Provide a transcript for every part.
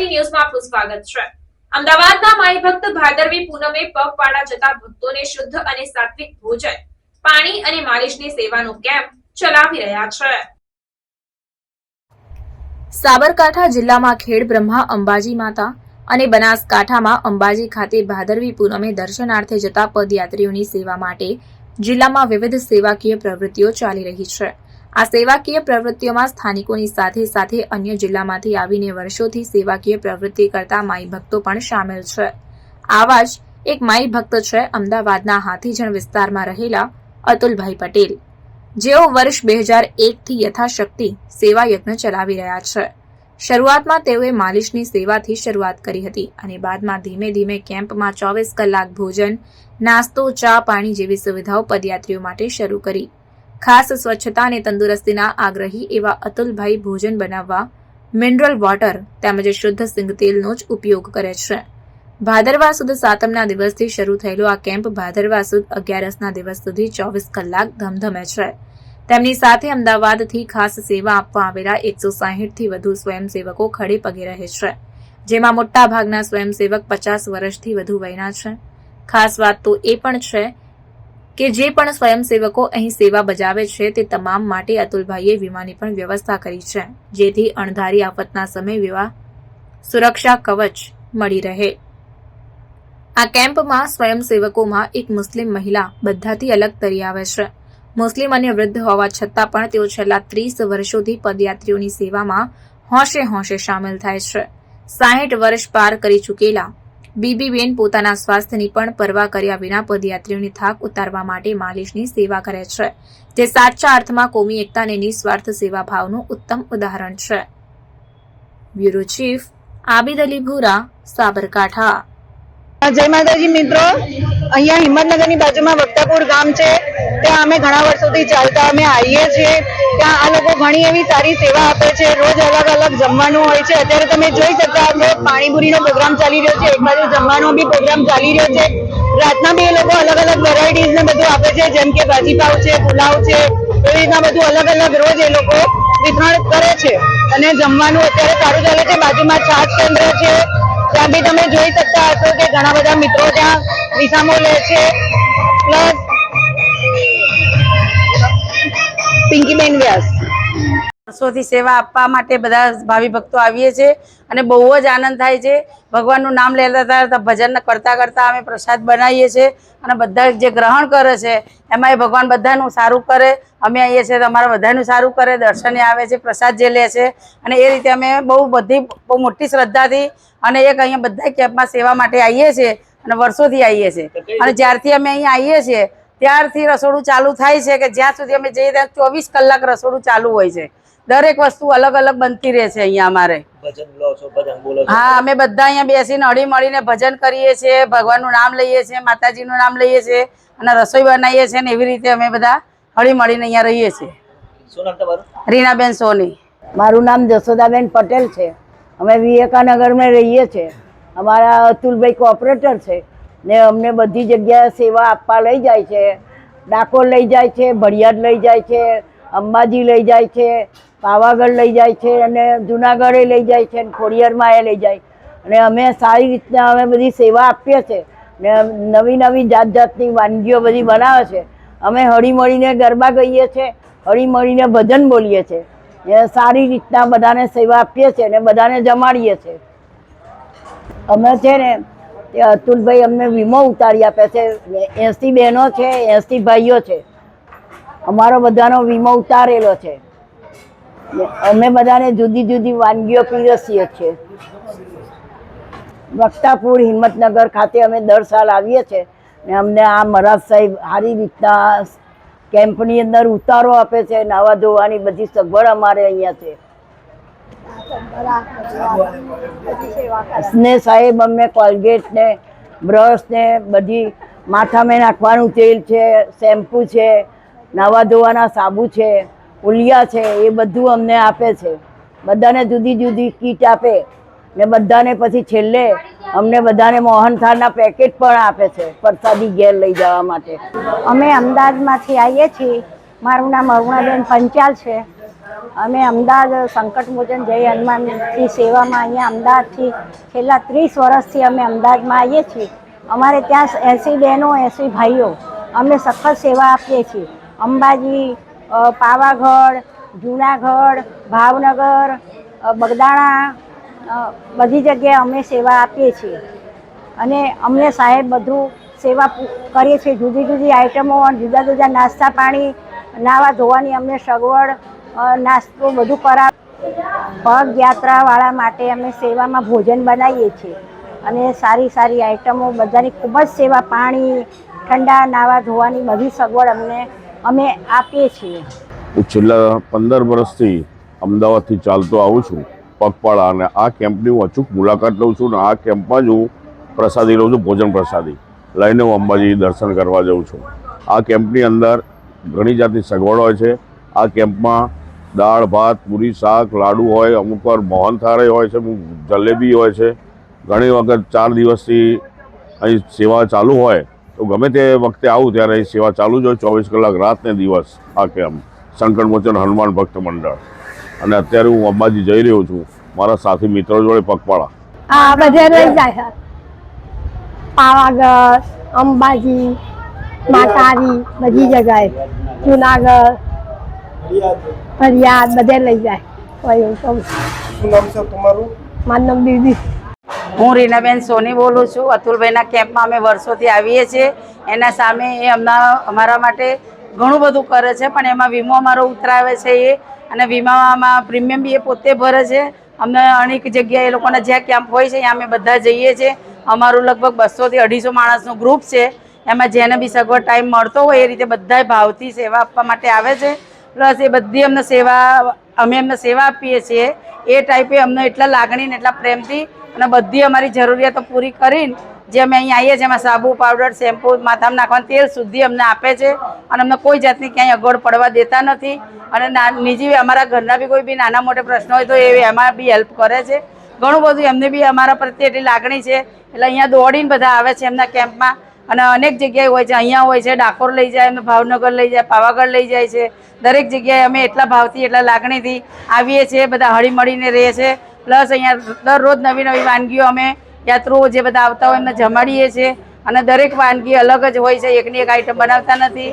ગુજરાતી ન્યૂઝમાં આપનું સ્વાગત છે। અમદાવાદના માઈ ભક્ત ભાદરવી પૂનમે પગપાળા જતા ભક્તોને શુદ્ધ અને સાત્વિક ભોજન, પાણી અને માલિશની સેવાનો કેમ્પ ચલાવી રહ્યા છે। સાબરકાંઠા જિલ્લામાં ખેડ બ્રહ્મા અંબાજી માતા અને બનાસકાંઠામાં અંબાજી ખાતે ભાદરવી પૂનમે દર્શનાર્થે જતા પદયાત્રીઓની સેવા માટે જિલ્લામાં વિવિધ સેવાકીય પ્રવૃત્તિઓ ચાલી રહી છે। આ સેવાકીય પ્રવૃત્તિઓમાં સ્થાનિકોની સાથે સાથે અન્ય જિલ્લામાંથી આવીને વર્ષોથી સેવાકીય પ્રવૃત્તિ કરતા માઈ ભક્તો પણ સામેલ છે। આવા જ એક માઈ ભક્ત છે અમદાવાદના હાથીજણ વિસ્તારમાં રહેલા અતુલભાઈ પટેલ, જેઓ વર્ષ 2001થી યથાશક્તિ સેવા યજ્ઞ ચલાવી રહ્યા છે। શરૂઆતમાં તેઓએ માલિશની સેવાથી શરૂઆત કરી હતી અને બાદમાં ધીમે ધીમે કેમ્પમાં 24 કલાક ભોજન, નાસ્તો, ચા, પાણી જેવી સુવિધાઓ પદયાત્રીઓ માટે શરૂ કરી। ખાસ સ્વચ્છતા અને તંદુરસ્તીના આગ્રહી એવા અતુલભાઈ ભોજન બનાવવા મિનરલ વોટર તેમજ શુદ્ધ સિંગ તેલનો જ ઉપયોગ કરે છે। ભાદરવા સુદ સાતમના દિવસથી શરૂ થયેલો આ કેમ્પ ભાદરવા સુદ 11ના દિવસ સુધી 24 કલાક ધમધમે છે। તેમની સાથે અમદાવાદથી ખાસ સેવા આપવા આવેલા 160થી વધુ સ્વયંસેવકો ખડે પગે રહે છે, જેમાં મોટા ભાગના સ્વયંસેવક 50 વર્ષથી વધુ વયના છે। ખાસ વાત તો એ પણ છે કે જે પણ સ્વયંસેવકો અહીં સેવા બજાવે છે તે તમામ માટે અતુલભાઈએ વીમાની પણ વ્યવસ્થા કરી છે, જેથી અણધારી આફતના સમયે વીમા સુરક્ષા કવચ મળી રહે। આ કેમ્પમાં સ્વયંસેવકોમાં એક મુસ્લિમ મહિલા બધાથી અલગ તરી આવે છે। મુસ્લિમ અને વૃદ્ધ હોવા છતાં પણ તેઓ છેલ્લા 30 વર્ષોથી પદયાત્રીઓની સેવામાં હોંશે હોંશે સામેલ થાય છે। 60 વર્ષ પાર કરી ચૂકેલા બીબીબેન પોતાના સ્વાસ્થ્યની પણ પરવા કર્યા વિના પદયાત્રીઓની થાક ઉતારવા માટે માલિશની સેવા કરે છે, જે સાચા અર્થમાં કોમી એકતા અને નિસ્વાર્થ સેવા ભાવનું ઉત્તમ ઉદાહરણ છે। બ્યુરો ચીફ આબિદ અલી ભૂરા, સાબરકાંઠા। જય માતાજી મિત્રો, અહીંયા હિંમતનગરની બાજુમાં વક્તાપુર ગામ છે, ત્યાં અમે ઘણા વર્ષોથી ચાલતા અમે આવીએ છીએ। ત્યાં આ લોકો ઘણી એવી સારી સેવા આપે છે, રોજ અલગ અલગ જમવાનું હોય છે। અત્યારે તમે જોઈ શકતા હશો પાણીપુરીનો પ્રોગ્રામ ચાલી રહ્યો છે, એક બાજુ જમવાનો બી પ્રોગ્રામ ચાલી રહ્યો છે। રાતના બી એ લોકો અલગ અલગ વેરાયટીઝ ને બધું આપે છે, જેમ કે ભાજી પાવ છે, પુલાવ છે, એવી રીતના બધું અલગ અલગ રોજ એ લોકો વિતરણ કરે છે અને જમવાનું અત્યારે સારું ચાલે છે। બાજુમાં છાશ કેન્દ્ર છે, ત્યાં બી તમે જોઈ શકતા હશો કે ઘણા બધા મિત્રો ત્યાં વિસામો લે છે। પ્લસ પિંકીબેન વ્યાસ વર્ષોથી સેવા આપવા માટે બધા ભાવિ ભક્તો આવીએ છીએ અને બહુ જ આનંદ થાય છે। ભગવાનનું નામ લેતા ભજન કરતા કરતા અમે પ્રસાદ બનાવીએ છીએ અને બધા જે ગ્રહણ કરે છે એમાં એ ભગવાન બધાનું સારું કરે। અમે આવીએ છીએ તમારા બધાનું સારું કરે, દર્શને આવે છે, પ્રસાદ જે લે છે અને એ રીતે અમે બહુ મોટી શ્રદ્ધાથી અને એક અહીંયા બધા કેમ્પમાં સેવા માટે આવીએ છીએ અને વર્ષોથી આવીએ છીએ। અને જ્યારથી અમે અહીંયા આવીએ છીએ ત્યારથી રસોડું ચાલુ થાય છે કે જ્યાં સુધી અમે જઈએ ત્યાં 24 કલાક રસોડું ચાલુ હોય છે। દરેક વસ્તુ અલગ અલગ બનતી રહે છે અહીંયા અમારે। હા, અમે બધા અહીંયા બેસીને હળી મળીને ભજન કરીએ છીએ, ભગવાનનું નામ લઈએ છીએ, માતાજીનું નામ લઈએ છીએ અને રસોઈ બનાવીએ છીએ ને એવી રીતે અમે બધા હળી મળીને અહીંયા રહીએ છીએ। શું નામ તમારું? રીનાબેન સોની। મારું નામ જશોદાબેન પટેલ છે। અમે વિવેકાનગરમાં રહીએ છીએ। અમારા અતુલભાઈ કોઓપરેટર છે ને અમને બધી જગ્યાએ સેવા આપવા લઈ જાય છે। ડાકોર લઈ જાય છે, ભડિયાદ લઈ જાય છે, અંબાજી લઈ જાય છે, પાવાગઢ લઈ જાય છે અને જુનાગઢે લઈ જાય છે, ખોડિયારમાં એ લઈ જાય અને અમે સારી રીતના અમે બધી સેવા આપીએ છીએ ને નવી નવી જાત જાતની વાનગીઓ બધી બનાવે છે। અમે હળી મળીને ગરબા ગાઈએ છીએ, હળી મળીને ભજન બોલીએ છીએ, સારી રીતના બધાને સેવા આપીએ છીએ અને બધાને જમાડીએ છીએ। અમે છે ને તે અતુલભાઈ અમને વીમો ઉતારી આપે છે। 80 બહેનો છે, 80 ભાઈઓ છે, અમારો બધાનો વીમો ઉતારેલો છે। અમે બધાને જુદી જુદી વાનગીઓ પીરસીએ છીએ। વક્તાપુર હિંમતનગર ખાતે અમે દર સાલ આવીએ છીએ ને અમને આ મહારાજ સાહેબ સારી રીતના કેમ્પની અંદર ઉતારો આપે છે, નાવા ધોવાની બધી સગવડ અમારે અહીંયા છે ને સાહેબ અમને કોલગેટ ને બ્રશ ને બધી માથામાં નાખવાનું તેલ છે, શેમ્પુ છે, નાવા ધોવાના સાબુ છે, ઉલિયા છે, એ બધું અમને આપે છે। બધાને જુદી જુદી કીટ આપે ને બધાને પછી છેલ્લે અમને બધાને મોહનથાળના પેકેટ પણ આપે છે પ્રસાદી ઘેર લઈ જવા માટે। અમે અમદાવાદમાંથી આવીએ છીએ। મારું નામ અરુણાબેન પંચાલ છે અમે અમદાવાદ સંકટમોચન જય હનુમાનથી સેવામાં અહીંયા અમદાવાદથી છેલ્લા 30 વર્ષથી અમે અમદાવાદમાં આવીએ છીએ. અમારે ત્યાં 80 બહેનો 80 ભાઈઓ અમે સખત સેવા આપીએ છીએ. અંબાજી, પાવાગઢ, જૂનાગઢ, ભાવનગર, બગદાણા બધી જગ્યાએ અમે સેવા આપીએ છીએ. અને અમને સાહેબ બધું સેવા કરીએ છીએ. જુદી જુદી આઈટમો, જુદા જુદા નાસ્તા પાણી, નાવા ધોવાની અમને સગવડ, નાસ્તો બધું કરાવે. પગયાત્રાવાળા માટે અમે સેવામાં ભોજન બનાવીએ છીએ અને સારી સારી આઈટમો બધાની ખૂબ જ સેવા, પાણી, ઠંડા, નાવા ધોવાની બધી સગવડ અમે આપીએ છીએ. હું છેલ્લા 15 વર્ષથી અમદાવાદથી ચાલતો આવું છું પગપાળા, અને આ કેમ્પની હું અચૂક મુલાકાત લઉં છું. અને આ કેમ્પમાં જ હું પ્રસાદી લઉં છું, ભોજન પ્રસાદી લઈને હું અંબાજી દર્શન કરવા જાઉં છું. આ કેમ્પની અંદર ઘણી જાતની સગવડ હોય છે. આ કેમ્પમાં દાળ, ભાત, પૂરી, શાક, લાડુ હોય, અમુક વાર મોહનથાળ હોય છે, જલેબી હોય છે. ઘણી વખત 4 દિવસથી અહીં સેવા ચાલુ હોય, તો ગમે તે વખતે આવું ત્યારે અહીં સેવા ચાલુ જ હોય, 24 કલાક રાત ને દિવસ. આ કેમ્પ સંકટમોચન હનુમાન ભક્ત મંડળ. અને અત્યારે હું અંબાજી જઈ રહ્યો છું મારા સાથી મિત્રો જોડે પગપાળા. હા, બધે લઈ જાય. પાવાગઢ, અંબાજી, માતારી બધી જગ્યાએ, જુનાગઢ, ફરિયાદ બધે લઈ જાય. શું નામ છે તમારું? મારું નામ દીદી. હું રીનાબેન સોની બોલું છું. અતુલભાઈના કેમ્પમાં અમે વર્ષોથી આવીએ છીએ. એના સામે એ અમારા માટે ઘણું બધું કરે છે, પણ એમાં વીમો અમારો ઉતરાવે છે એ, અને વીમામાં પ્રીમિયમ બી એ પોતે ભરે છે. અમને અનેક જગ્યાએ એ લોકોના જ્યાં કેમ્પ હોય છે ત્યાં અમે બધા જઈએ છીએ. અમારું લગભગ 200 થી 250 માણસનું ગ્રુપ છે. એમાં જેને બી સગવડ ટાઈમ મળતો હોય એ રીતે બધાય ભાવથી સેવા આપવા માટે આવે છે. પ્લસ એ બધી અમે એમને સેવા આપીએ છીએ એ ટાઈપે અમને એટલા લાગણી ને એટલા પ્રેમથી અને બધી અમારી જરૂરિયાતો પૂરી કરીને જે અમે અહીં આવીએ છીએ એમાં સાબુ, પાવડર, શેમ્પૂ, માથામાં નાખવાનું તેલ સુધી અમને આપે છે. અને અમને કોઈ જાતની ક્યાંય અગવડ પડવા દેતા નથી. અને નીજી અમારા ઘરના બી કોઈ બી નાના મોટા પ્રશ્નો હોય તો એ એમાં બી હેલ્પ કરે છે. ઘણું બધું એમને બી અમારા પ્રત્યે એટલી લાગણી છે. એટલે અહીંયા દોડીને બધા આવે છે એમના કેમ્પમાં. અને અનેક જગ્યાએ હોય છે, અહીંયા હોય છે, ડાકોર લઈ જાય, એમને ભાવનગર લઈ જાય, પાવાગઢ લઈ જાય છે. દરેક જગ્યાએ અમે એટલા ભાવથી એટલા લાગણીથી આવીએ છીએ. બધા હળી મળીને રહે છે. પ્લસ અહીંયા દરરોજ નવી નવી વાનગીઓ અમે યાત્રુઓ જે બધા આવતા હોય એમને જમાડીએ છીએ. અને દરેક વાનગી અલગ જ હોય છે, એકની એક આઈટમ બનાવતા નથી.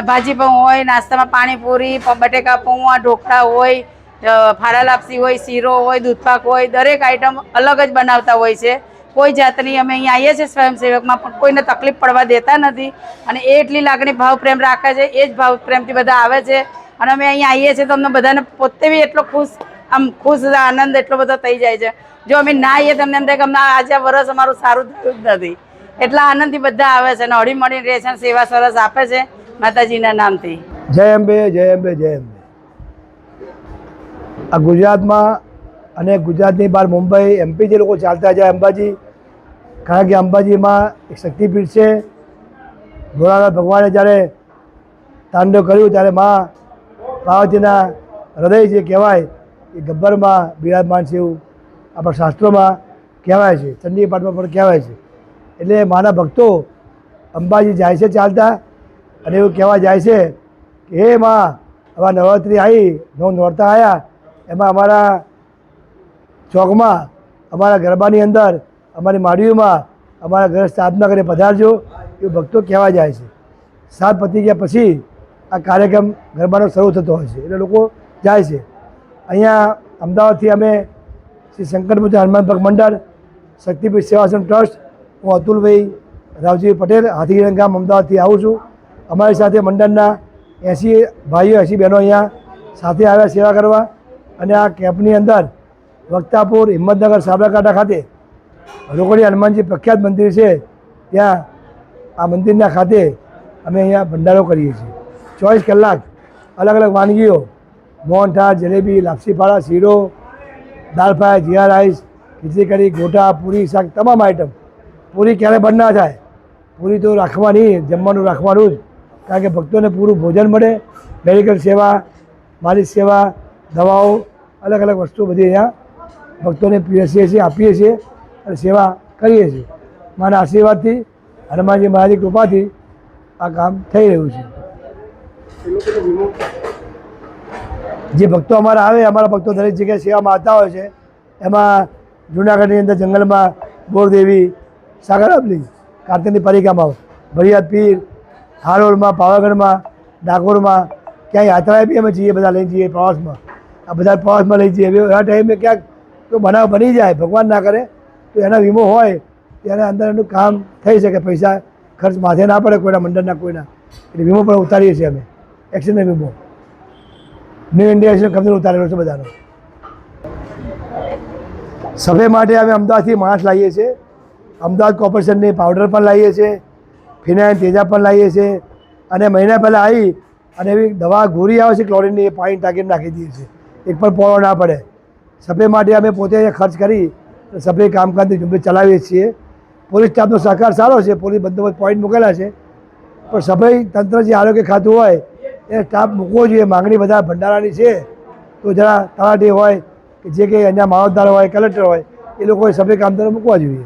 ભાજી પૌં હોય, નાસ્તામાં પાણીપુરી, બટેકા પૌવા, ઢોકળા હોય, ફાડા લાપસી હોય, શીરો હોય, દૂધપાક હોય, દરેક આઈટમ અલગ જ બનાવતા હોય છે. કોઈ જાતની અમે અહીંયા આવીએ છીએ સ્વયંસેવકમાં પણ કોઈને તકલીફ પડવા દેતા નથી. અને એ એટલી લાગણી ભાવ પ્રેમ રાખે છે, એ જ ભાવ પ્રેમથી બધા આવે છે. અને અમે અહીંયા આવીએ છીએ તો અમને બધાને પોતે બી એટલો ખુશ આનંદ એટલો બધો થઈ જાય છે. જો અમે ના આવીએ તો અમને એમ થાય કે અમને આજે આ વરસ અમારું સારું થયું જ નથી. એટલા આનંદથી બધા આવે છે અને હળી મળીને રહે છે અને સેવા સરસ આપે છે માતાજીના નામથી. જય અંબે, જય અંબે, જય અંબે. આ ગુજરાતમાં અને ગુજરાતની બહાર મુંબઈ, MP જે લોકો ચાલતા જાય અંબાજી, કારણ કે અંબાજીમાં એક શક્તિપીઠ છે. ભોળાનાથ ભગવાને જ્યારે તાંડવ કર્યું ત્યારે મા પાર્વતીના હૃદય જે કહેવાય એ ગબ્બરમાં બિરાજમાન છે એવું આપણા શાસ્ત્રોમાં કહેવાય છે, ચંડી પાઠમાં પણ કહેવાય છે. એટલે માના ભક્તો અંબાજી જાય છે ચાલતા, અને એવું કહેવા જાય છે કે હે માં, આવા નવરાત્રિ આવી, નોરતા આવ્યા, એમાં અમારા ચોકમાં, અમારા ગરબાની અંદર, અમારી માડીઓમાં, અમારા ઘરે સ્થાપના કરીને પધારજો, એવું ભક્તો કહેવા જાય છે. સાત પતી ગયા પછી આ કાર્યક્રમ ગરબાનો શરૂ થતો હોય છે, એટલે લોકો જાય છે. અહીંયા અમદાવાદથી અમે શ્રી સંકટમોચન હનુમાન ભક્ત મંડળ, શક્તિપીઠ સેવાશ્રમ ટ્રસ્ટ, હું અતુલભાઈ રાવજી પટેલ, હાથીગીરણ ગામ, અમદાવાદથી આવું છું. અમારી સાથે મંડળના 80 ભાઈઓ 80 બહેનો અહીંયા સાથે આવ્યા સેવા કરવા. અને આ કેમ્પની અંદર વક્તાપુર, હિંમતનગર, સાબરકાંઠા ખાતે રોકડી હનુમાનજી પ્રખ્યાત મંદિર છે, ત્યાં આ મંદિરના ખાતે અમે અહીંયા ભંડારો કરીએ છીએ. 24 કલાક અલગ અલગ વાનગીઓ, મોહનથાળ, જલેબી, લાપસી, ફાળા, શીરો, દાળ ફ્રાય, જીરા રાઈસ, ખીચડી કઢી, ગોટા, પૂરી, શાક, તમામ આઈટમ. પૂરી ક્યારે બંધ ના થાય, પૂરી તો રાખવાની, જમવાનું રાખવાનું જ, કારણ કે ભક્તોને પૂરું ભોજન મળે. મેડિકલ સેવા, માલિશ સેવા, દવાઓ, અલગ અલગ વસ્તુ બધી અહીંયા ભક્તોને પીરસીએ છીએ, આપીએ છીએ અને સેવા કરીએ છીએ. મારા આશીર્વાદથી, હનુમાનજી મહારાજની કૃપાથી આ કામ થઈ રહ્યું છે. જે ભક્તો અમારા આવે, અમારા ભક્તો દરેક જગ્યાએ સેવામાં આવતા હોય છે. એમાં જૂનાગઢની અંદર જંગલમાં બોરદેવી, સાગરાપલી, કાર્તિકની પરિક્રમા, ભરિયાદ પીર, હાલોલમાં, પાવાગઢમાં, ડાકોરમાં, ક્યાંય યાત્રાએ બી અમે જઈએ, બધા લઈ જઈએ પ્રવાસમાં. આ બધા પ્રવાસમાં લઈ જઈએ. એવા ટાઈમે ક્યાંક કોઈ બનાવ બની જાય, ભગવાન ના કરે, તો એના વીમો હોય ત્યારે અંદર એનું કામ થઈ શકે, પૈસા ખર્ચ માથે ના પડે કોઈના, મંડળના કોઈના. એટલે વીમો પણ ઉતારીએ છીએ અમે, એક્સિડન્ટ વીમો ન્યૂ ઇન્ડિયા એક્સિડન્ટ કંપની ઉતારેલો છે બધાનો. સફાઈ માટે અમે અમદાવાદથી માણસ લાવીએ છીએ, અમદાવાદ કોર્પોરેશનની પાવડર પણ લાવીએ છીએ, ફિનાઇલ તેજા પણ લાવીએ છીએ, અને મહિના પહેલાં આવી અને એવી દવા ગોળી આવે છે ક્લોરીનની, એ પાણી ટાંકીને નાખી દઈએ છીએ, એક પણ પોળો ના પડે. સફાઈ માટે અમે પોતે ખર્ચ કરી સફાઈ કામકાજની ઝુંબેશ ચલાવીએ છીએ. પોલીસ સ્ટાફનો સહકાર સારો છે, પોલીસ બંદોબસ્ત પોઈન્ટ મૂકેલા છે, પણ સફાઈ તંત્ર જે આરોગ્ય ખાતું હોય એ સ્ટાફ મૂકવો જોઈએ. માગણી બધા ભંડારાની છે, તો જરા તલાટી હોય કે જે કંઈ અહીંયા મામલતદાર હોય, કલેક્ટર હોય, એ લોકોએ સફાઈ કામદારો મૂકવા જોઈએ.